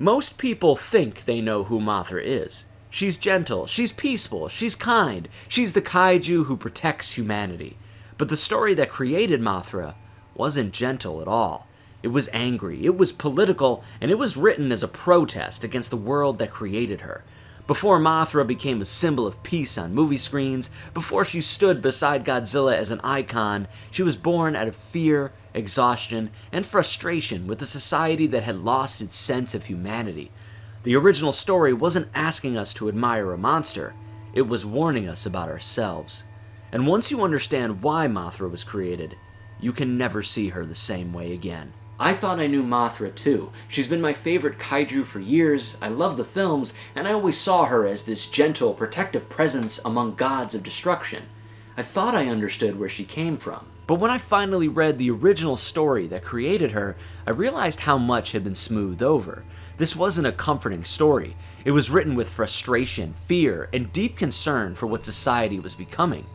Most people think they know who Mothra is. She's gentle, she's peaceful, she's kind, she's the kaiju who protects humanity. But the story that created Mothra wasn't gentle at all. It was angry, it was political, and it was written as a protest against the world that created her. Before Mothra became a symbol of peace on movie screens, before she stood beside Godzilla as an icon, she was born out of fear, exhaustion, and frustration with a society that had lost its sense of humanity. The original story wasn't asking us to admire a monster, it was warning us about ourselves. And once you understand why Mothra was created, you can never see her the same way again. I thought I knew Mothra too. She's been my favorite kaiju for years, I love the films, and I always saw her as this gentle, protective presence among gods of destruction. I thought I understood where she came from. But when I finally read the original story that created her, I realized how much had been smoothed over. This wasn't a comforting story. It was written with frustration, fear, and deep concern for what society was becoming.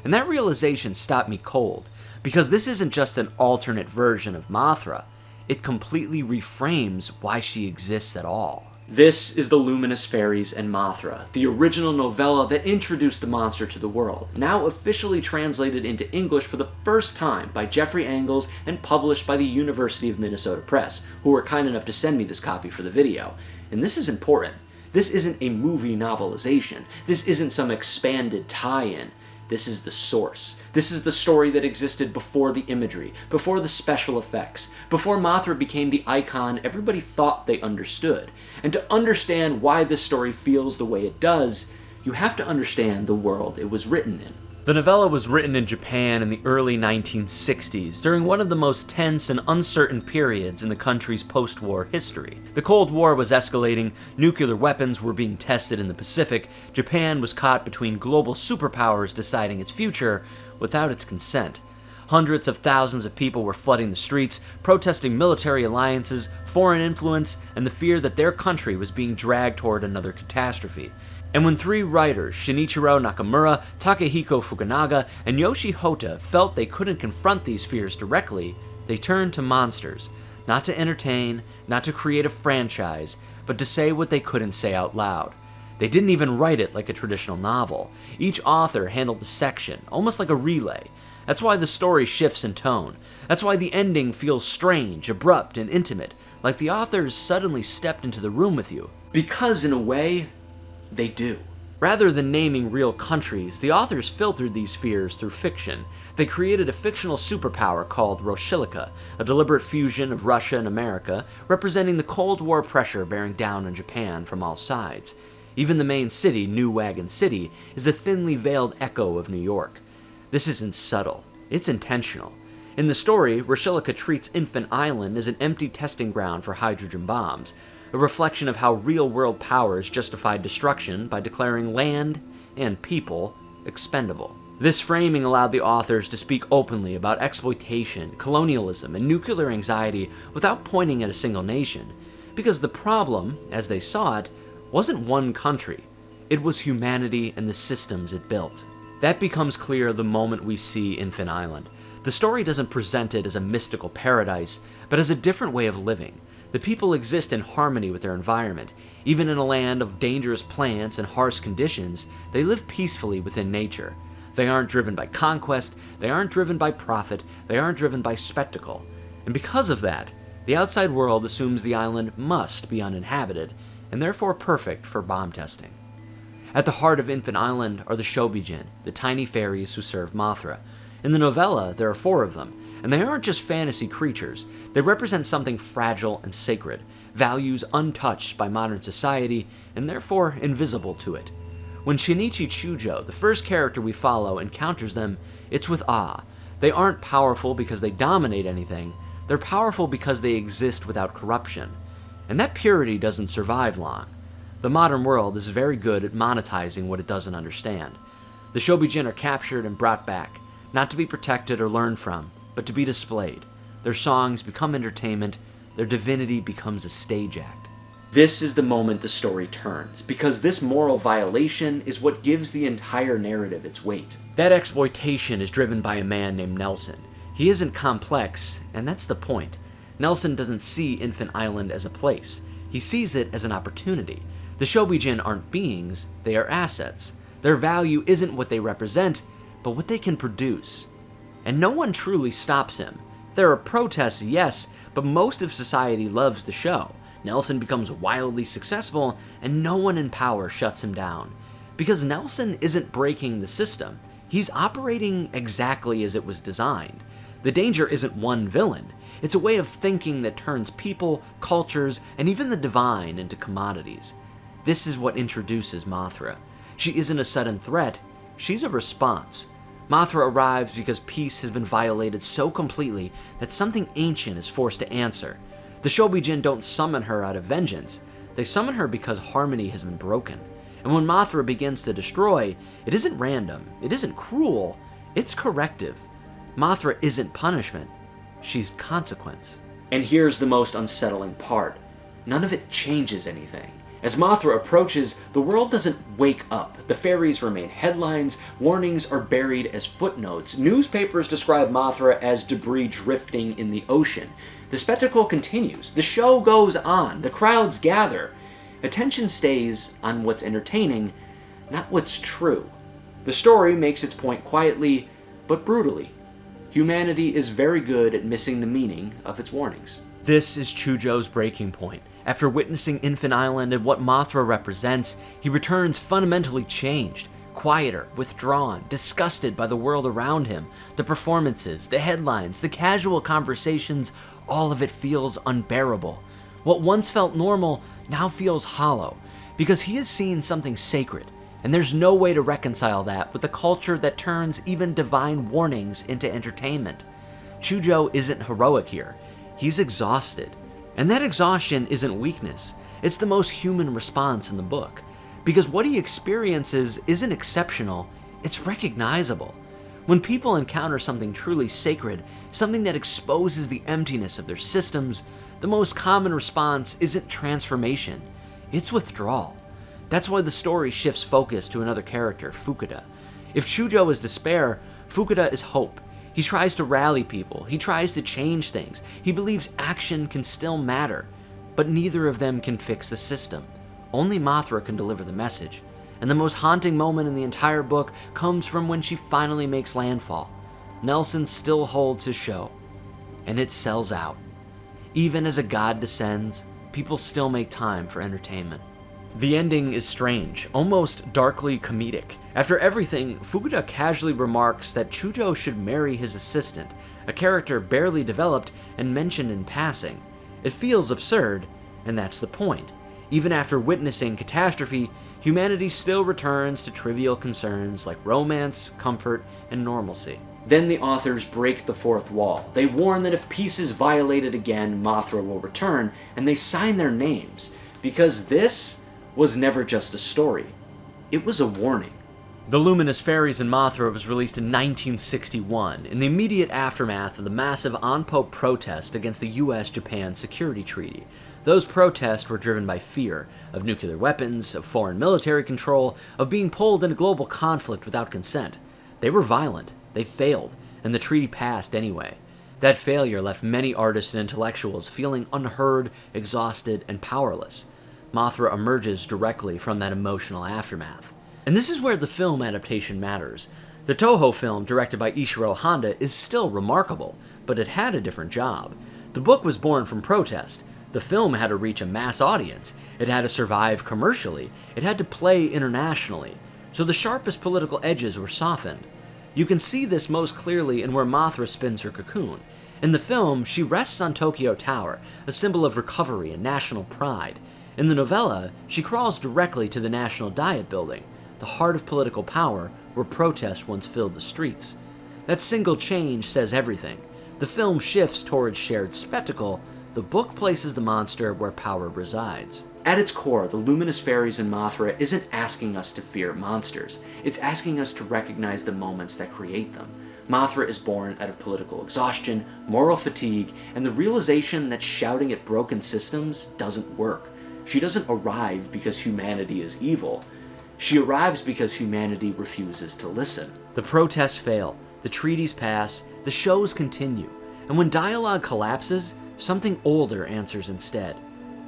And that realization stopped me cold, because this isn't just an alternate version of Mothra. It completely reframes why she exists at all. This is the Luminous Fairies and Mothra, the original novella that introduced the monster to the world, now officially translated into English for the first time by Jeffrey Angles and published by the University of Minnesota Press, who were kind enough to send me this copy for the video. And this is important. This isn't a movie novelization. This isn't some expanded tie-in. This is the source. This is the story that existed before the imagery, before the special effects, before Mothra became the icon everybody thought they understood. And to understand why this story feels the way it does, you have to understand the world it was written in. The novella was written in Japan in the early 1960s, during one of the most tense and uncertain periods in the country's post-war history. The Cold War was escalating, nuclear weapons were being tested in the Pacific, Japan was caught between global superpowers deciding its future without its consent. Hundreds of thousands of people were flooding the streets, protesting military alliances, foreign influence, and the fear that their country was being dragged toward another catastrophe. And when three writers, Shin'ichirō Nakamura, Takehiko Fukunaga, and Yoshie Hotta, felt they couldn't confront these fears directly, they turned to monsters, not to entertain, not to create a franchise, but to say what they couldn't say out loud. They didn't even write it like a traditional novel. Each author handled a section, almost like a relay. That's why the story shifts in tone. That's why the ending feels strange, abrupt, and intimate, like the authors suddenly stepped into the room with you. Because in a way, they do. Rather than naming real countries, the authors filtered these fears through fiction. They created a fictional superpower called Roshilika, a deliberate fusion of Russia and America, representing the Cold War pressure bearing down on Japan from all sides. Even the main city, New Wagon City, is a thinly veiled echo of New York. This isn't subtle, it's intentional. In the story, Roshilika treats Infant Island as an empty testing ground for hydrogen bombs, a reflection of how real-world powers justified destruction by declaring land and people expendable. This framing allowed the authors to speak openly about exploitation, colonialism, and nuclear anxiety without pointing at a single nation, because the problem, as they saw it, wasn't one country. It was humanity and the systems it built. That becomes clear the moment we see Infant Island. The story doesn't present it as a mystical paradise, but as a different way of living. The people exist in harmony with their environment. Even in a land of dangerous plants and harsh conditions, they live peacefully within nature. They aren't driven by conquest, they aren't driven by profit, they aren't driven by spectacle. And because of that, the outside world assumes the island must be uninhabited, and therefore perfect for bomb testing. At the heart of Infant Island are the Shobijin, the tiny fairies who serve Mothra. In the novella, there are 4 of them, and they aren't just fantasy creatures. They represent something fragile and sacred, values untouched by modern society, and therefore invisible to it. When Shinichi Chujo, the first character we follow, encounters them, it's with awe. They aren't powerful because they dominate anything, they're powerful because they exist without corruption. And that purity doesn't survive long. The modern world is very good at monetizing what it doesn't understand. The Shobijin are captured and brought back, not to be protected or learned from, but to be displayed. Their songs become entertainment, their divinity becomes a stage act. This is the moment the story turns, because this moral violation is what gives the entire narrative its weight. That exploitation is driven by a man named Nelson. He isn't complex, and that's the point. Nelson doesn't see Infant Island as a place. He sees it as an opportunity. The Shobijin aren't beings, they are assets. Their value isn't what they represent, but what they can produce. And no one truly stops him. There are protests, yes, but most of society loves the show. Nelson becomes wildly successful, and no one in power shuts him down. Because Nelson isn't breaking the system. He's operating exactly as it was designed. The danger isn't one villain. It's a way of thinking that turns people, cultures, and even the divine into commodities. This is what introduces Mothra. She isn't a sudden threat, she's a response. Mothra arrives because peace has been violated so completely that something ancient is forced to answer. The Shobijin don't summon her out of vengeance. They summon her because harmony has been broken. And when Mothra begins to destroy, it isn't random, it isn't cruel, it's corrective. Mothra isn't punishment, she's consequence. And here's the most unsettling part. None of it changes anything. As Mothra approaches, the world doesn't wake up. The fairies remain headlines, warnings are buried as footnotes, newspapers describe Mothra as debris drifting in the ocean. The spectacle continues, the show goes on, the crowds gather. Attention stays on what's entertaining, not what's true. The story makes its point quietly, but brutally. Humanity is very good at missing the meaning of its warnings. This is Chujo's breaking point. After witnessing Infant Island and what Mothra represents, he returns fundamentally changed, quieter, withdrawn, disgusted by the world around him. The performances, the headlines, the casual conversations, all of it feels unbearable. What once felt normal now feels hollow, because he has seen something sacred, and there's no way to reconcile that with a culture that turns even divine warnings into entertainment. Chujo isn't heroic here, he's exhausted. And that exhaustion isn't weakness, it's the most human response in the book. Because what he experiences isn't exceptional, it's recognizable. When people encounter something truly sacred, something that exposes the emptiness of their systems, the most common response isn't transformation, it's withdrawal. That's why the story shifts focus to another character, Fukuda. If Chujo is despair, Fukuda is hope. He tries to rally people, he tries to change things, he believes action can still matter, but neither of them can fix the system. Only Mothra can deliver the message, and the most haunting moment in the entire book comes from when she finally makes landfall. Nelson still holds his show, and it sells out. Even as a god descends, people still make time for entertainment. The ending is strange, almost darkly comedic. After everything, Fukuda casually remarks that Chujo should marry his assistant, a character barely developed and mentioned in passing. It feels absurd, and that's the point. Even after witnessing catastrophe, humanity still returns to trivial concerns like romance, comfort, and normalcy. Then the authors break the fourth wall. They warn that if peace is violated again, Mothra will return, and they sign their names, because this was never just a story. It was a warning. The Luminous Fairies and Mothra was released in 1961, in the immediate aftermath of the massive Anpo protest against the US-Japan Security Treaty. Those protests were driven by fear of nuclear weapons, of foreign military control, of being pulled into global conflict without consent. They were violent, they failed, and the treaty passed anyway. That failure left many artists and intellectuals feeling unheard, exhausted, and powerless. Mothra emerges directly from that emotional aftermath. And this is where the film adaptation matters. The Toho film, directed by Ishiro Honda, is still remarkable, but it had a different job. The book was born from protest. The film had to reach a mass audience. It had to survive commercially. It had to play internationally. So the sharpest political edges were softened. You can see this most clearly in where Mothra spins her cocoon. In the film, she rests on Tokyo Tower, a symbol of recovery and national pride. In the novella, she crawls directly to the National Diet Building, the heart of political power where protest once filled the streets. That single change says everything. The film shifts towards shared spectacle. The book places the monster where power resides. At its core, the Luminous Fairies and Mothra isn't asking us to fear monsters. It's asking us to recognize the moments that create them. Mothra is born out of political exhaustion, moral fatigue, and the realization that shouting at broken systems doesn't work. She doesn't arrive because humanity is evil. She arrives because humanity refuses to listen. The protests fail, the treaties pass, the shows continue, and when dialogue collapses, something older answers instead.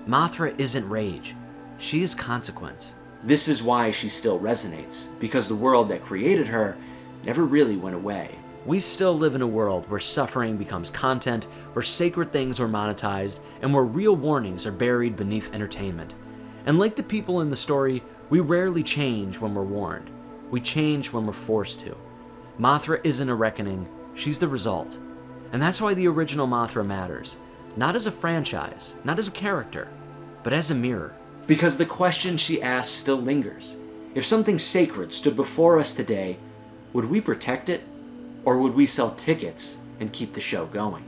Mothra isn't rage. She is consequence. This is why she still resonates, because the world that created her never really went away. We still live in a world where suffering becomes content, where sacred things are monetized, and where real warnings are buried beneath entertainment. And like the people in the story, we rarely change when we're warned. We change when we're forced to. Mothra isn't a reckoning, she's the result. And that's why the original Mothra matters. Not as a franchise, not as a character, but as a mirror. Because the question she asks still lingers. If something sacred stood before us today, would we protect it? Or would we sell tickets and keep the show going?